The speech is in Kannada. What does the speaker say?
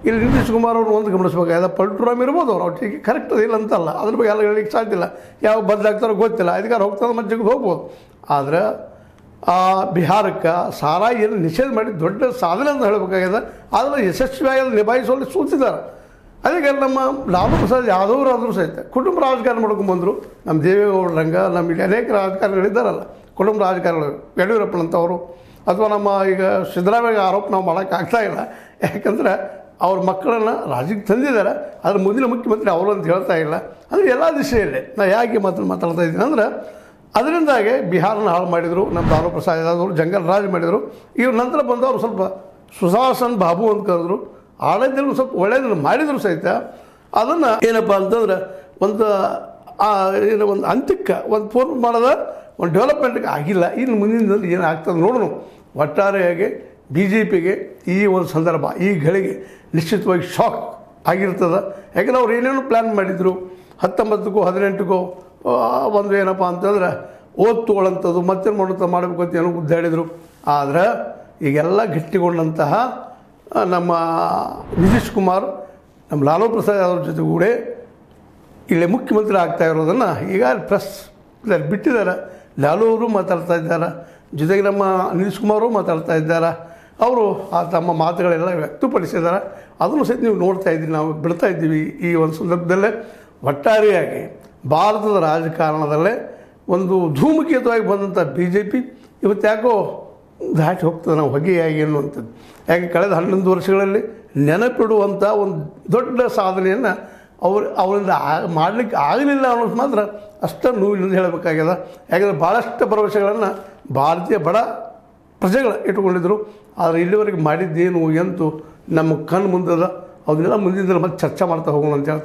ಇಲ್ಲಿ ನಿತೀಶ್ ಕುಮಾರ್ ಅವರು ಒಂದು ಗಮನಿಸಬೇಕಾಗಿದೆ, ಪಲ್ಟುರಾಮ್ ಇರ್ಬೋದು ಅವ್ರು ಟೀಕೆ ಕರೆಕ್ಟ್ ಇಲ್ಲ ಅಂತಲ್ಲ, ಅದ್ರ ಬಗ್ಗೆ ಎಲ್ಲ ಹೇಳಲಿಕ್ಕೆ ಸಾಧ್ಯ ಇಲ್ಲ. ಯಾವ ಬದಲಾಗ್ತಾರೋ ಗೊತ್ತಿಲ್ಲ, ಅಧಿಕಾರ ಹೋಗ್ತದೆ ಮತ್ತೆ ಹೋಗ್ಬೋದು. ಆದರೆ ಬಿಹಾರಕ್ಕೆ ಸಾರಾಯಿ ಏನು ನಿಷೇಧ ಮಾಡಿ ದೊಡ್ಡ ಸಾಧನೆ ಅಂತ ಹೇಳಬೇಕಾಗಿದೆ. ಆದರೆ ಯಶಸ್ವಿಯಾಗಿ ಅದನ್ನು ನಿಭಾಯಿಸುವಲ್ಲಿ ಸೂಚಿಸಿದ್ದಾರೆ. ಅದಕ್ಕೆ ನಮ್ಮ ಲಾಲು ಪ್ರಸಾದ್ ಯಾದವ್ ಆದರೂ ಸಹಿತ ಕುಟುಂಬ ರಾಜಕಾರಣ ಮಾಡ್ಕೊಂಡ್ಬಂದರು. ನಮ್ಮ ದೇವೇಗೌಡರಂಗ ನಮ್ಮ ಇಲ್ಲಿ ಅನೇಕ ರಾಜಕಾರಣಿಗಳಿದ್ದಾರಲ್ಲ, ಕುಟುಂಬ ರಾಜಕಾರಣಿಗಳು, ಯಡಿಯೂರಪ್ಪನಂಥವರು ಅಥವಾ ನಮ್ಮ ಈಗ ಸಿದ್ದರಾಮಯ್ಯ ಆರೋಪ ನಾವು ಮಾಡೋಕ್ಕಾಗ್ತಾ ಇಲ್ಲ. ಯಾಕಂದರೆ ಅವ್ರ ಮಕ್ಕಳನ್ನು ರಾಜ್ಯಕ್ಕೆ ತಂದಿದ್ದಾರೆ, ಅದ್ರ ಮುಂದಿನ ಮುಖ್ಯಮಂತ್ರಿ ಅವರು ಅಂತ ಹೇಳ್ತಾ ಇಲ್ಲ. ಅಂದರೆ ಎಲ್ಲ ದಿಶೆಯಲ್ಲಿ ನಾ ಯಾಕೆ ಮಾತಾಡ್ತಾ ಇದ್ದೀನಿ ಅಂದರೆ, ಅದರಿಂದಾಗೆ ಬಿಹಾರನ ಹಾಳು ಮಾಡಿದರು, ನಮ್ಮ ಲಾಲು ಪ್ರಸಾದ್ ಯಾದವ್ ಜಂಗಲ್ ರಾಜ್ ಮಾಡಿದರು. ಇವ್ರ ನಂತರ ಬಂದವರು ಸ್ವಲ್ಪ ಸುಶಾಸನ್ ಬಾಬು ಅಂತ ಕರೆದ್ರು, ಆಡಳಿತದಲ್ಲಿ ಸ್ವಲ್ಪ ಒಳ್ಳೆಯದನ್ನು ಮಾಡಿದ್ರು ಸಹಿತ ಅದನ್ನು ಏನಪ್ಪ ಅಂತಂದ್ರೆ ಒಂದು ಅಂತ್ಯಕ್ಕೆ ಒಂದು ಪೂರ್ಣ ಮಾಡೋದ ಒಂದು ಡೆವಲಪ್ಮೆಂಟ್ಗೆ ಆಗಿಲ್ಲ. ಇನ್ನು ಮುಂದಿನದಲ್ಲಿ ಏನು ಆಗ್ತದೆ ನೋಡೋಣ. ಒಟ್ಟಾರೆಯಾಗಿ ಬಿ ಜೆ ಪಿಗೆ ಈ ಒಂದು ಸಂದರ್ಭ, ಈ ಗಳಿಗೆ ನಿಶ್ಚಿತವಾಗಿ ಶಾಕ್ ಆಗಿರ್ತದೆ. ಯಾಕಂದ್ರೆ ಅವ್ರು ಏನೇನು ಪ್ಲ್ಯಾನ್ ಮಾಡಿದರು, 19ಕ್ಕೂ 18ಕ್ಕೂ ಒಂದು ಏನಪ್ಪ ಅಂತಂದ್ರೆ ಓದ್ ತೊಗೊಳ್ಳೋಂಥದ್ದು ಮತ್ತೇನು ಮಾಡಬೇಕು ಅಂತ ಏನೋ ಗುದ್ದಾಡಿದರು. ಆದರೆ ಈಗೆಲ್ಲ ಗಟ್ಟಿಗೊಂಡಂತಹ ನಮ್ಮ ನಿತೀಶ್ ಕುಮಾರ್ ನಮ್ಮ ಲಾಲು ಪ್ರಸಾದ್ ಅವ್ರ ಜೊತೆಗೂಡೆ ಇಲ್ಲೇ ಮುಖ್ಯಮಂತ್ರಿ ಆಗ್ತಾ ಇರೋದನ್ನು ಈಗ ಪ್ರೆಸ್ ಬಿಟ್ಟಿದ್ದಾರೆ. ಲಾಲು ಅವರು ಮಾತಾಡ್ತಾ ಇದ್ದಾರೆ, ಜೊತೆಗೆ ನಮ್ಮ ನಿತೀಶ್ ಕುಮಾರು ಮಾತಾಡ್ತಾ ಇದ್ದಾರೆ. ಅವರು ತಮ್ಮ ಮಾತುಗಳೆಲ್ಲ ವ್ಯಕ್ತಪಡಿಸಿದ್ದಾರೆ. ಅದನ್ನು ಸಹಿತ ನೀವು ನೋಡ್ತಾ ಇದ್ದೀವಿ, ನಾವು ಬಿಡ್ತಾ ಇದ್ದೀವಿ. ಈ ಒಂದು ಸಂದರ್ಭದಲ್ಲೇ ಒಟ್ಟಾರೆಯಾಗಿ ಭಾರತದ ರಾಜಕಾರಣದಲ್ಲೇ ಒಂದು ಧೂಮಕೇತುವಾಗಿ ಬಂದಂಥ ಬಿ ಜೆ ಪಿ ಇವತ್ತು ಯಾಕೋ ದಾಟಿ ಹೋಗ್ತದೆ ನಾವು ಹೊಗೆಯಾಗಿ ಅನ್ನುವಂಥದ್ದು. ಯಾಕೆ ಕಳೆದ 11 ವರ್ಷಗಳಲ್ಲಿ ನೆನಪಿಡುವಂಥ ಒಂದು ದೊಡ್ಡ ಸಾಧನೆಯನ್ನು ಅವರಿಂದ ಮಾಡಲಿಕ್ಕೆ ಆಗಲಿಲ್ಲ ಅನ್ನೋದು ಮಾತ್ರ ಅಷ್ಟು ನೋವಿನಿಂದ ಹೇಳಬೇಕಾಗ್ಯದ. ಯಾಕಂದರೆ ಭಾಳಷ್ಟು ಭರವಸೆಗಳನ್ನು ಭಾರತೀಯ ಬಡ ಪ್ರಜೆಗಳು ಇಟ್ಕೊಂಡಿದ್ದರು. ಆದರೆ ಇಲ್ಲಿವರೆಗೆ ಮಾಡಿದ್ದೇನು ಎಂತೂ ನಮ್ಮ ಕಣ್ಣು ಮುಂದದ, ಅದನ್ನೆಲ್ಲ ಮುಂದಿನ ಮತ್ತೆ ಚರ್ಚೆ ಮಾಡ್ತಾ ಹೋಗೋಣ ಅಂತ ಹೇಳ್ತಾ